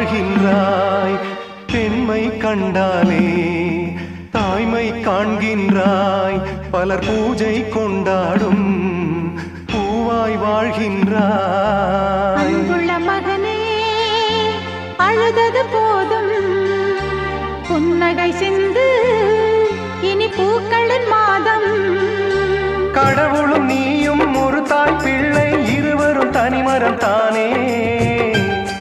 வாழ்கின்றாய். பெண்மை கண்டாலே தாய்மை காண்கின்றாய். பலர் பூஜை கொண்டாடும் பூவாய் வாழ்கின்றாய். அன்புள்ள மகனே, அழுதது போதும், புன்னகை சிந்து, இனி பூக்களின் மாதம். கடவுளும் நீயும் ஒரு தாய் பிள்ளை, இருவரும் தனிமரம் தானே.